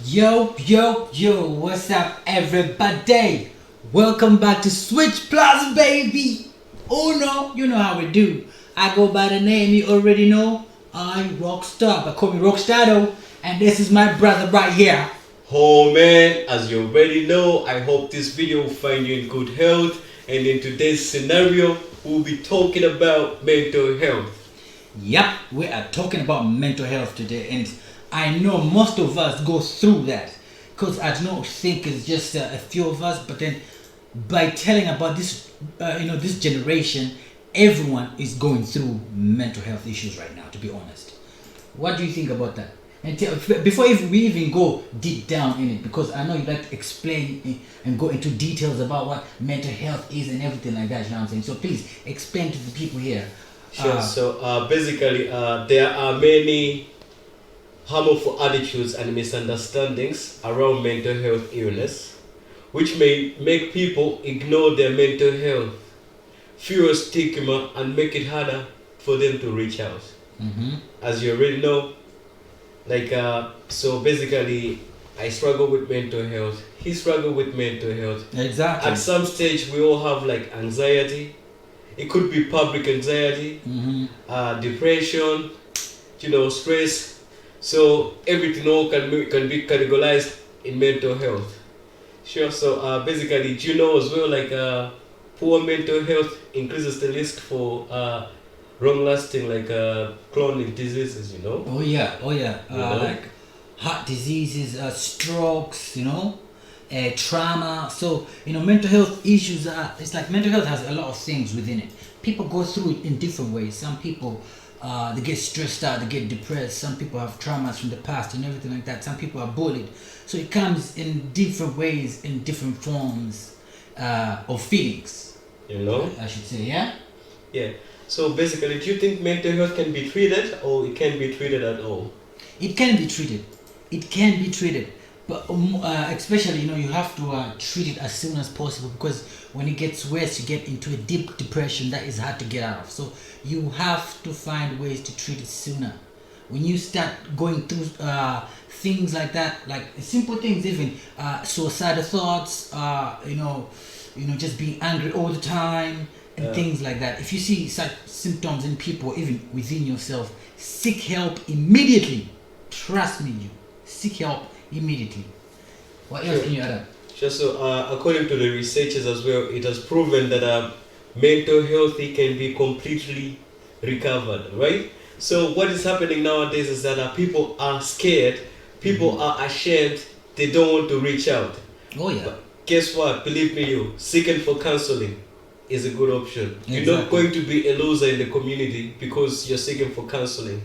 Yo, what's up, everybody? Welcome back to Switch Plus, baby. Oh no, you know how we do. I go by the name you already know. I Rockstar, but call me Rockstado, and this is my brother right here. Oh man, as you already know, I hope this video will find you in good health. And in today's scenario, we'll be talking about mental health. Yep, we are talking about mental health today, and I know most of us go through that because I don't think it's just a few of us, but then by telling about this, this generation, everyone is going through mental health issues right now. To be honest, what do you think about that? And before we even go deep down in it, because I know you like to explain and go into details about what mental health is and everything like that. You know what I'm saying? So please explain to the people here. Sure. Basically, there are many harmful attitudes and misunderstandings around mental health illness, which may make people ignore their mental health, fear stigma, and make it harder for them to reach out. As you already know, so basically, I struggle with mental health. He struggled with mental health. Exactly. At some stage, we all have like anxiety. It could be public anxiety, depression, stress. So everything all can be categorized in mental health. Sure. So basically, do you know as well poor mental health increases the risk for long-lasting chronic diseases. Oh yeah. know? Like heart diseases, strokes. Trauma. So mental health issues are. It's like mental health has a lot of things within it. People go through it in different ways. Some people they get stressed out, they get depressed. Some people have traumas from the past and everything like that. Some people are bullied. So it comes in different ways, in different forms of feelings. I should say, yeah. Yeah. So basically, do you think mental health can be treated or it can't be treated at all? It can be treated. It can be treated, but especially you have to treat it as soon as possible, because when it gets worse, you get into a deep depression that is hard to get out of. So you have to find ways to treat it sooner. When you start going through things like that, like simple things, even suicidal thoughts, just being angry all the time and things like that. If you see such symptoms in people, even within yourself, seek help immediately. Trust me, seek help immediately. What else can you add up? Just so, according to the researchers as well, it has proven that mental health can be completely recovered, right? So what is happening nowadays is that people are scared, people are ashamed, they don't want to reach out. Oh yeah. But guess what? Believe me, seeking for counseling is a good option. Exactly. You're not going to be a loser in the community because you're seeking for counseling.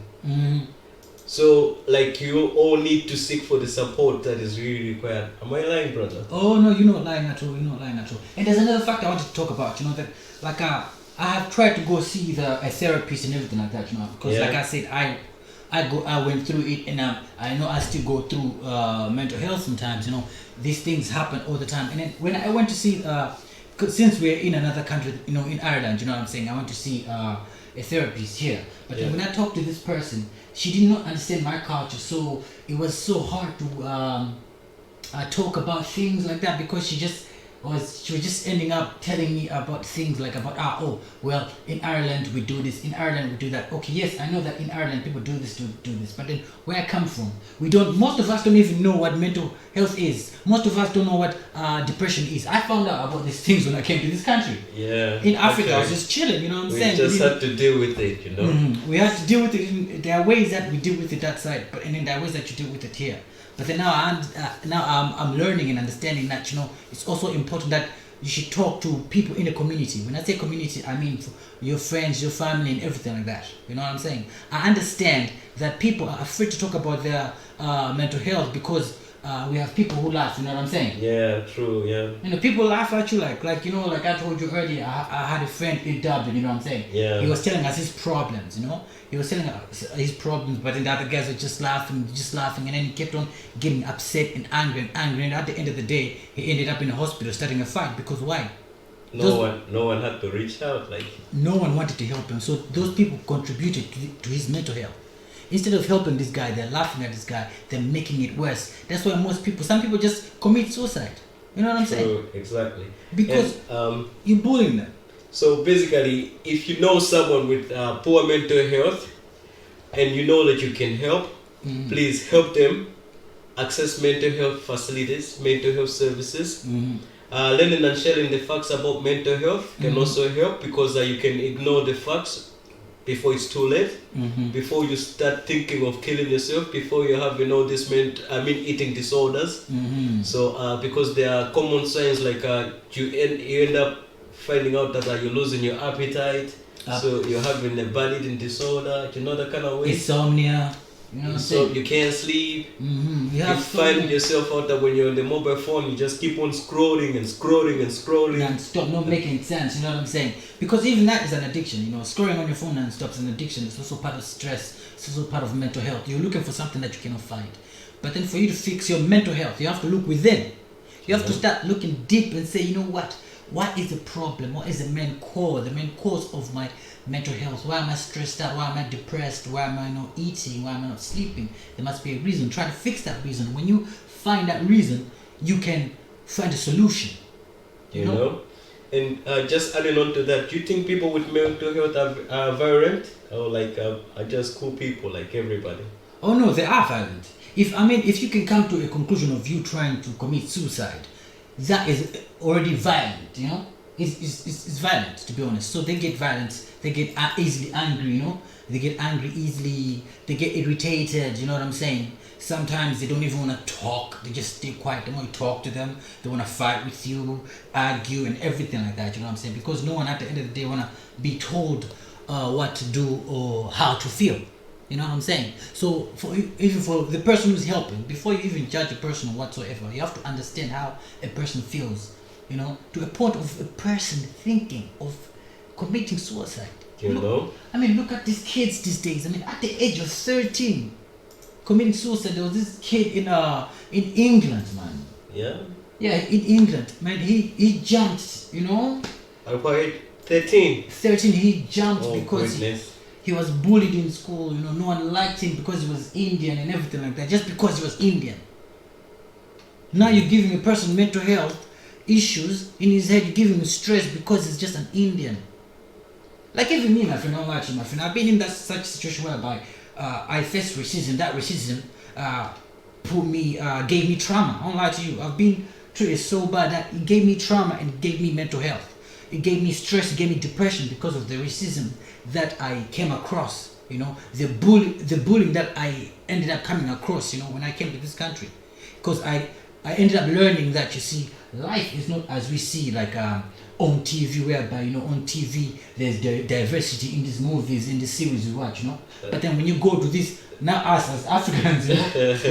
So, you all need to seek for the support that is really required. Am I lying, brother? Oh no, you're not lying at all. And there's another fact I wanted to talk about. That I have tried to go see a therapist and everything like that. Because like I said, I went through it, and I know I still go through mental health sometimes. These things happen all the time. And then when I went to see, since we're in another country, in Ireland, what I'm saying, I went to see a therapist here. But then when I talked to this person, she did not understand my culture, so it was so hard to talk about things like that, because she was just ending up telling me about things like in Ireland we do this, in Ireland we do that. Okay, yes, I know that in Ireland people do this, but then where I come from, most of us don't even know what mental health is. Most of us don't know what depression is. I found out about these things when I came to this country. Yeah. In Africa, I was just chilling, what I'm saying? We just had to deal with it, We have to deal with it. There are ways that we deal with it that side, and then there are ways that you deal with it here. But then now I'm learning and understanding that it's also important that you should talk to people in the community. When I say community, I mean your friends, your family, and everything like that. You know what I'm saying? I understand that people are afraid to talk about their mental health because we have people who laugh. You know what I'm saying? Yeah, true. Yeah. People laugh at you like I told you earlier. I had a friend in Dublin. You know what I'm saying? Yeah. He was telling us his problems. He was telling us his problems, but then the other guys were just laughing, and then he kept on getting upset and angry, and at the end of the day, he ended up in the hospital starting a fight. Because why? No one had to reach out. No one wanted to help him. So those people contributed to his mental health. instead of helping this guy, they're laughing at this guy, they're making it worse. That's why some people just commit suicide. You know what I'm saying? True, exactly. Because you're bullying them. So basically, if you know someone with poor mental health and you know that you can help, please help them access mental health facilities, mental health services. Learning and sharing the facts about mental health can also help, because you can ignore the facts before it's too late, before you start thinking of killing yourself, before you have this eating disorders. So because there are common signs like you end up finding out that you're losing your appetite, so you're having a bad eating disorder, that kind of way. Insomnia. You know what I'm saying? You can't sleep. You find yourself out that when you're on the mobile phone, you just keep on scrolling and scrolling and scrolling. Non-stop, not making sense, you know what I'm saying? Because even that is an addiction, scrolling on your phone non-stop is an addiction. It's also part of stress. It's also part of mental health. You're looking for something that you cannot find. But then for you to fix your mental health, you have to look within. You have to start looking deep and say, you know what? What is the problem? What is the main cause of my mental health? Why am I stressed out? Why am I depressed? Why am I not eating? Why am I not sleeping? There must be a reason. Try to fix that reason. When you find that reason, you can find a solution. You know? And just adding on to that, do you think people with mental health are violent? Or are just cool people like everybody? Oh no, they are violent. If you can come to a conclusion of you trying to commit suicide, that is already violent, It's violent, to be honest. So they get violent, they get easily angry, They get angry easily, they get irritated, you know what I'm saying? Sometimes they don't even want to talk, they just stay quiet. They want to talk to them, they want to fight with you, argue and everything like that, you know what I'm saying? Because no one at the end of the day want to be told what to do or how to feel. You know what I'm saying? So even for the person who's helping, before you even judge a person or whatsoever, you have to understand how a person feels, to a point of a person thinking of committing suicide. Look at these kids these days. At the age of 13, committing suicide. There was this kid in England, man. Yeah? Yeah, in England, man. He jumped, At what age? 13? 13, he jumped because goodness. He was bullied in school, no one liked him because he was Indian and everything like that, just because he was Indian. Now you're giving a person mental health issues in his head, you give him stress because he's just an Indian. Like even me, my friend, I'm watching my friend. I've been in such situation whereby I faced racism. That racism gave me trauma. I don't lie to you. I've been treated so bad that it gave me trauma and it gave me mental health. It gave me stress, it gave me depression because of the racism that I came across. The bullying that I ended up coming across. When I came to this country, because I ended up learning that life is not as we see on TV, whereby on TV there's diversity in these movies, in the series we watch, But then when you go to this, now us as Africans,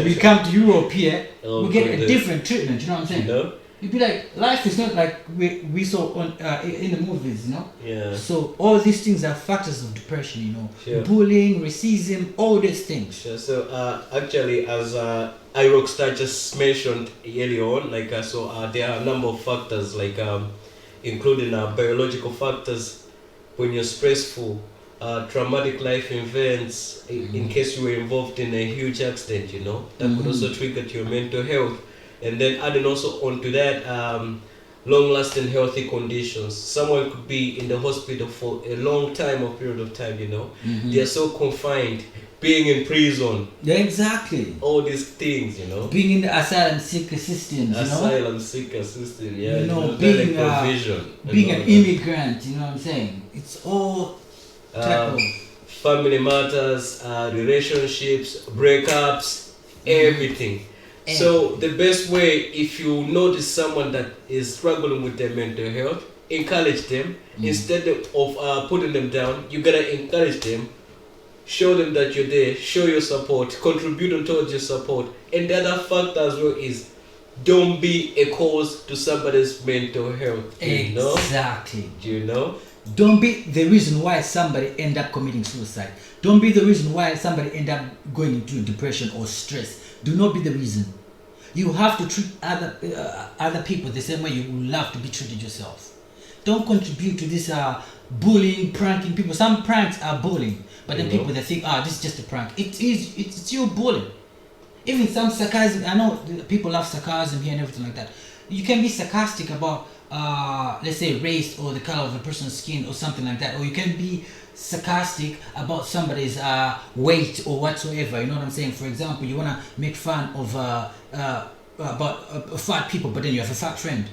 we come to Europe here, we get a different treatment. You know what I'm saying? You'd be like, life is not like we saw on in the movies, Yeah. So all these things are factors of depression, Sure. Bullying, racism, all these things. Sure. So actually, as iRockstar just mentioned earlier on, there are a number of factors, including biological factors. When you're stressful, traumatic life events, in case you were involved in a huge accident, that could also trigger your mental health. And then adding also onto that, long-lasting healthy conditions. Someone could be in the hospital for a long time or period of time, They are so confined, being in prison. Yeah, exactly. All these things, Being in the asylum seeker systems, Asylum seeker system, yeah. Being provision. Being an immigrant, you know what I'm saying? It's all type of family matters, relationships, breakups, everything. So the best way, if you notice someone that is struggling with their mental health, encourage them. Instead of putting them down, you gotta encourage them. Show them that you're there. Show your support. Contribute towards your support. And the other factor as well is, don't be a cause to somebody's mental health. Exactly. Do you know? Don't be the reason why somebody end up committing suicide. Don't be the reason why somebody end up going into depression or stress. Do not be the reason. You have to treat other people the same way you would love to be treated yourself. Don't contribute to this bullying, pranking people. Some pranks are bullying, But then people they think, this is just a prank. It's your bullying. Even some sarcasm. I know people love sarcasm here and everything like that. You can be sarcastic about, let's say, race or the color of a person's skin or something like that, or you can be sarcastic about somebody's weight or whatsoever. You know what I'm saying? For example, you wanna make fun of about fat people, but then you have a fat friend.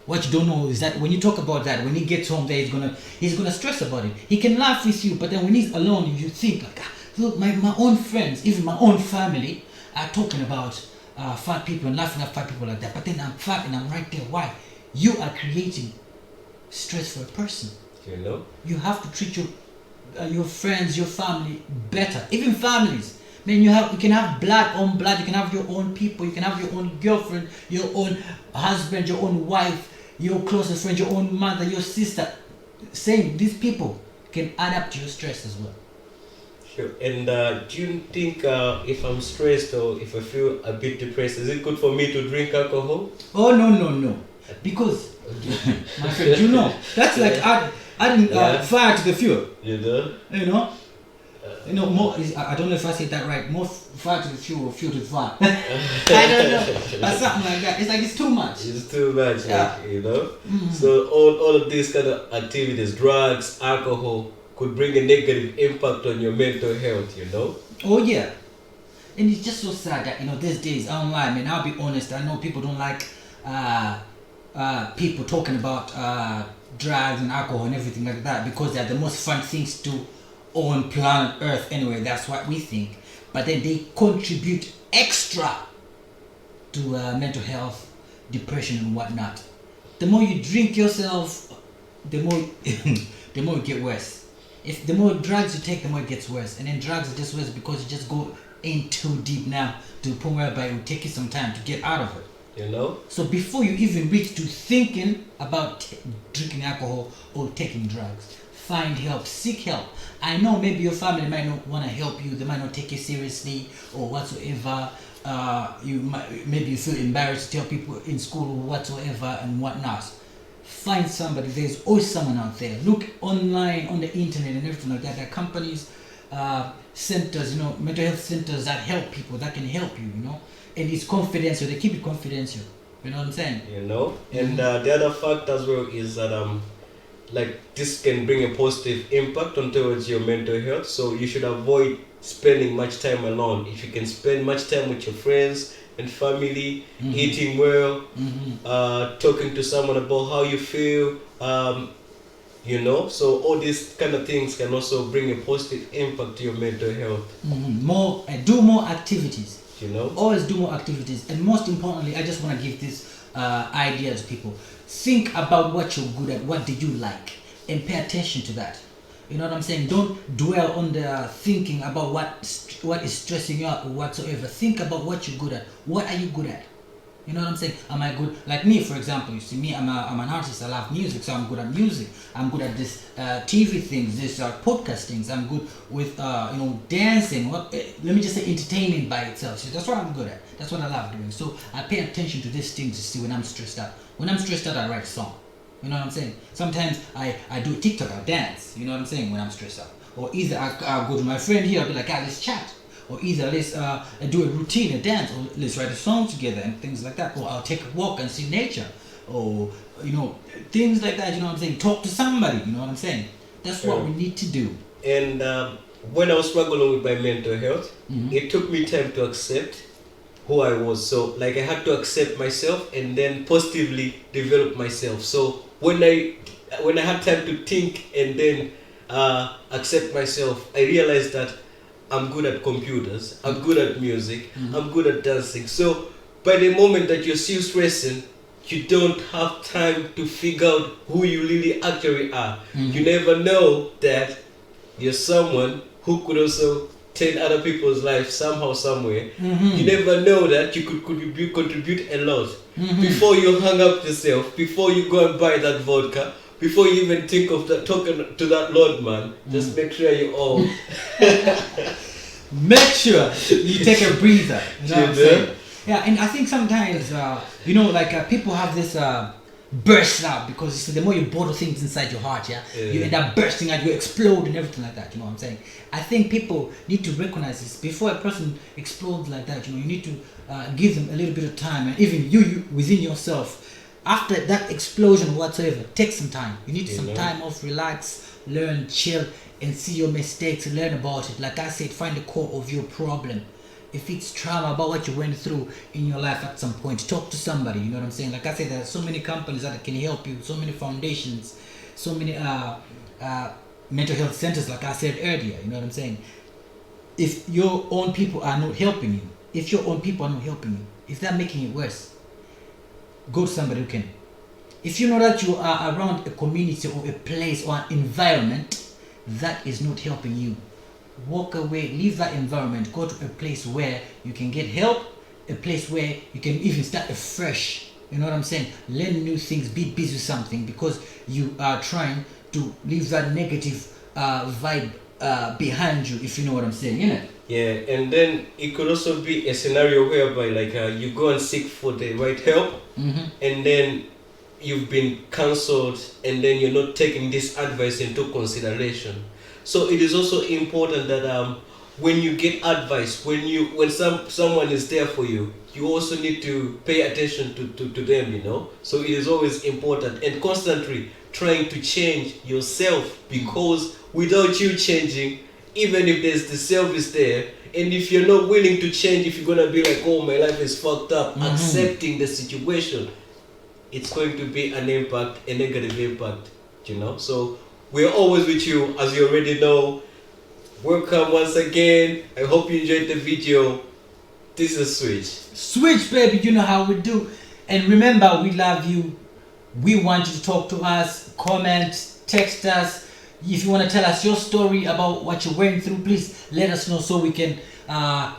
What you don't know is that when you talk about that, when he gets home there, he's gonna stress about it. He can laugh with you, but then when he's alone, you think like, look, my own friends, even my own family, are talking about fat people and laughing at fat people like that. But then I'm fat and I'm right there. Why? You are creating stress for a person. You know. You have to treat your friends, your family better. Even families. Man, you can have blood on blood. You can have your own people. You can have your own girlfriend, your own husband, your own wife, your closest friend, your own mother, your sister. Same. These people can add up to your stress as well. Sure. And do you think if I'm stressed or if I feel a bit depressed, is it good for me to drink alcohol? Oh no. Because my friend, you know, that's like adding fire to the fuel. You know. You know, more. I don't know if I said that right. More fire to the fuel, or fuel to the fire. I don't know, but something like that. It's like it's too much. It's too much, Yeah. like, you know. Mhm. So all of these kind of activities, drugs, alcohol, could bring a negative impact on your mental health. You know. Oh yeah, and it's just so sad that these days online, man. I'll be honest. I know people don't like people talking about drugs and alcohol and everything like that because they're the most fun things to on planet Earth. Anyway, that's what we think. But then they contribute extra to mental health, depression, and whatnot. The more you drink yourself, the more the more it get worse. If the more drugs you take, the more it gets worse. And then drugs are just worse because you just go in too deep now to the point whereby it will take you some time to get out of it. You know. So before you even reach to thinking about drinking alcohol or taking drugs, find help, seek help. I know maybe your family might not want to help you, they might not take you seriously or whatsoever. Maybe you feel embarrassed to tell people in school or whatsoever and whatnot. Find somebody. There's always someone out there. Look online on the internet and everything like that. There are companies, centers, mental health centers that help people, that can help you, and it's confidential. They keep it confidential. You know what I'm saying? You know. And the other fact as well is that like this can bring a positive impact on towards your mental health. So you should avoid spending much time alone. If you can spend much time with your friends and family, eating well, talking to someone about how you feel, so all these kind of things can also bring a positive impact to your mental health. Do more activities. Always do more activities, and most importantly, I just want to give this idea to people. Think about what you're good at, what do you like, and pay attention to that. You know what I'm saying? Don't dwell on the thinking about what is stressing you out or whatsoever. Think about what you're good at. What are you good at? You know what I'm saying? Am I good? Like me, for example, you see me, I'm an artist. I love music, so I'm good at music. I'm good at this TV things, this podcast things. I'm good with dancing. Let me just say entertainment by itself. So that's what I'm good at. That's what I love doing. So I pay attention to these things to see when I'm stressed out. When I'm stressed out, I write a song. You know what I'm saying? Sometimes I do TikTok, I dance. You know what I'm saying? When I'm stressed out. Or either I'll go to my friend here, I'll be like, let's chat. Or either let's do a routine, a dance, or let's write a song together and things like that. Or I'll take a walk and see nature. Or, things like that, you know what I'm saying? Talk to somebody, you know what I'm saying? That's what we need to do. And when I was struggling with my mental health, it took me time to accept who I was. So like I had to accept myself and then positively develop myself. So when I had time to think and then accept myself, I realized that I'm good at computers, I'm good at music, I'm good at dancing. So by the moment that you're still stressing, you don't have time to figure out who you really actually are. You never know that you're someone who could also change other people's lives somehow, somewhere. You never know that you could contribute a lot. Before you hang up yourself, before you go and buy that vodka, before you even think of talking to that Lord man, just make sure you all make sure you take a breather. You know what I'm saying? Yeah, and I think sometimes people have this bursts out, because you see, the more you bottle things inside your heart, you end up bursting out, you explode and everything like that. You know what I'm saying? I think people need to recognize this before a person explodes like that. You know, you need to give them a little bit of time, and even you within yourself, after that explosion whatsoever, take some time. You need some time off, relax, learn, chill, and see your mistakes, learn about it. Like I said, find the core of your problem. If it's trauma about what you went through in your life at some point, talk to somebody. You know what I'm saying? Like I said, there are so many companies that can help you, so many foundations, so many mental health centers, like I said earlier. You know what I'm saying? If your own people are not helping you, if they're making it worse, go to somebody who can. If you know that you are around a community or a place or an environment that is not helping you, walk away, leave that environment, go to a place where you can get help, a place where you can even start afresh. You know what I'm saying? Learn new things, be busy with something, because you are trying to leave that negative vibe behind you, if you know what I'm saying, you know? Yeah, and then it could also be a scenario whereby like you go and seek for the right help, and then you've been cancelled, and then you're not taking this advice into consideration. So it is also important that when you get advice, when someone is there for you, you also need to pay attention to them, you know. So it is always important, and constantly trying to change yourself, because without you changing, even if there's the self is there, and if you're not willing to change, if you're gonna be like, oh, my life is fucked up, accepting the situation, it's going to be a negative impact, you know. So we're always with you, as you already know. Welcome once again. I hope you enjoyed the video. This is Switch, baby. You know how we do. And remember, we love you. We want you to talk to us, comment, text us. If you want to tell us your story about what you went through, please let us know so we can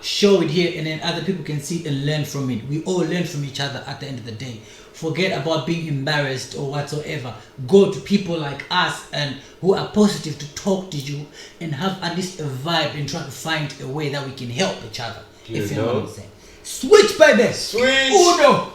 show it here, and then other people can see and learn from it. We all learn from each other at the end of the day. Forget about being embarrassed or whatsoever. Go to people like us and who are positive to talk to you and have at least a vibe and try to find a way that we can help each other. If you know what I'm saying. Switch, baby. Switch. Uno.